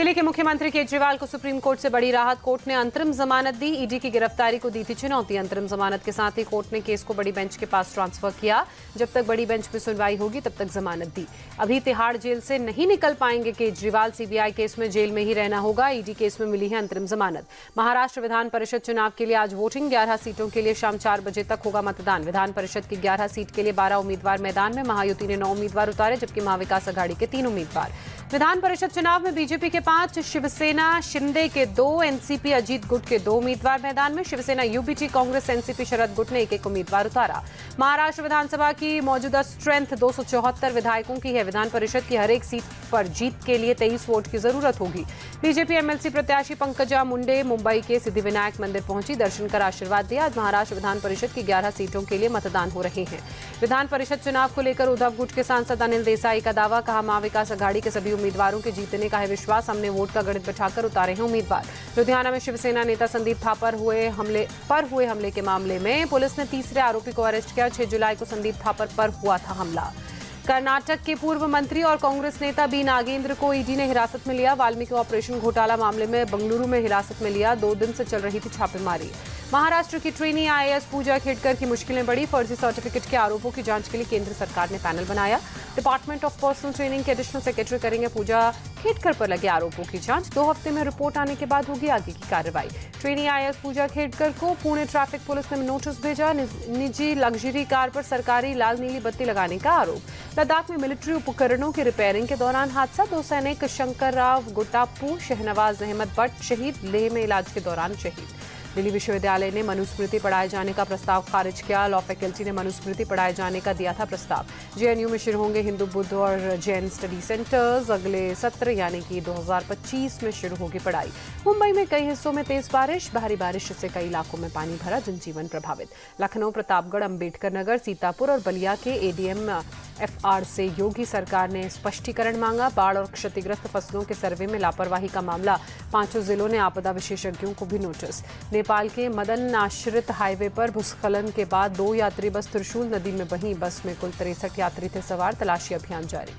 दिल्ली के मुख्यमंत्री केजरीवाल को सुप्रीम कोर्ट से बड़ी राहत। कोर्ट ने अंतरिम जमानत दी। ईडी की गिरफ्तारी को दी थी चुनौती। अंतरिम जमानत के साथ ही कोर्ट ने केस को बड़ी बेंच के पास ट्रांसफर किया। जब तक बड़ी बेंच में सुनवाई होगी तब तक जमानत दी। अभी तिहाड़ जेल से नहीं निकल पाएंगे केजरीवाल। सीबीआई केस में जेल में ही रहना होगा। ईडी केस में मिली है अंतरिम जमानत। महाराष्ट्र विधान परिषद चुनाव के लिए आज वोटिंग। 11 सीटों के लिए शाम 4 बजे तक होगा मतदान। विधान परिषद की 11 सीट के लिए 12 उम्मीदवार मैदान में। महायुति ने 9 उम्मीदवार उतारे, जबकि महाविकास अघाड़ी के 3 उम्मीदवार। विधान परिषद चुनाव में बीजेपी के 5, शिवसेना शिंदे के 2, एनसीपी अजीत गुट के 2 उम्मीदवार मैदान में। शिवसेना यूबीटी कांग्रेस एनसीपी शरद गुट ने 1-1 उम्मीदवार उतारा। महाराष्ट्र विधानसभा की मौजूदा स्ट्रेंथ 274 विधायकों की है। विधान परिषद की हर एक सीट पर जीत के लिए 23 वोट की जरूरत होगी। बीजेपी एमएलसी प्रत्याशी पंकजा मुंडे मुंबई के सिद्धिविनायक मंदिर पहुंची, दर्शन कर आशीर्वाद दिया। आज महाराष्ट्र विधान परिषद की 11 सीटों के लिए मतदान हो रहे हैं। विधान परिषद चुनाव को लेकर उद्धव गुट के सांसद अनिल देसाई का दावा। कहा, महाविकास अघाड़ी के सभी उम्मीदवारों के जीतने का है विश्वास। हमने वोट का गणित बिठाकर उतारे हैं उम्मीदवार। लुधियाना में शिवसेना नेता संदीप थापर हुए हमले के मामले में पुलिस ने तीसरे आरोपी को अरेस्ट किया। 6 जुलाई को संदीप थापर पर हुआ था हमला। कर्नाटक के पूर्व मंत्री और कांग्रेस नेता बी नागेंद्र को ईडी ने हिरासत में लिया। वाल्मीकि ऑपरेशन घोटाला मामले में बंगलुरु में हिरासत में लिया। 2 दिन से चल रही थी छापेमारी। महाराष्ट्र की ट्रेनी आईएएस पूजा खेड़कर की मुश्किलें बढ़ी। फर्जी सर्टिफिकेट के आरोपों की जांच के लिए केंद्र सरकार ने पैनल बनाया। डिपार्टमेंट ऑफ पर्सनल ट्रेनिंग के एडिशनल सेक्रेटरी करेंगे पूजा खेड़कर पर लगे आरोपों की जांच। 2 हफ्ते में रिपोर्ट आने के बाद होगी आगे की कार्रवाई। ट्रेनी आईएएस पूजा खेड़कर को पुणे ट्रैफिक पुलिस ने नोटिस भेजा। निजी लग्जरी कार पर सरकारी लाल नीली बत्ती लगाने का आरोप। लद्दाख में मिलिट्री उपकरणों की रिपेयरिंग के दौरान हादसा। 2 सैनिक शंकर राव गुट्टापू, शहनवाज अहमद भट्ट शहीद। लेह में इलाज के दौरान शहीद। दिल्ली विश्वविद्यालय ने मनुस्मृति पढ़ाए जाने का प्रस्ताव खारिज किया। लॉ फैकल्टी ने मनुस्मृति पढ़ाए जाने का दिया था प्रस्ताव। जेएनयू में शुरू होंगे हिंदू, बुद्ध और जैन स्टडी सेंटर्स। अगले सत्र यानी कि 2025 में शुरू होगी पढ़ाई। मुंबई में कई हिस्सों में तेज बारिश। भारी बारिश से कई इलाकों में पानी भरा, जनजीवन प्रभावित। लखनऊ, प्रतापगढ़, अंबेडकर नगर, सीतापुर और बलिया के एडीएम एफआर से योगी सरकार ने स्पष्टीकरण मांगा। बाढ़ और क्षतिग्रस्त फसलों के सर्वे में लापरवाही का मामला। 5 जिलों ने आपदा विशेषज्ञों को भी नोटिस। नेपाल के मदन आश्रित हाईवे पर भूस्खलन के बाद 2 यात्री बस त्रिशूल नदी में बही। बस में कुल 63 यात्री थे सवार। तलाशी अभियान जारी।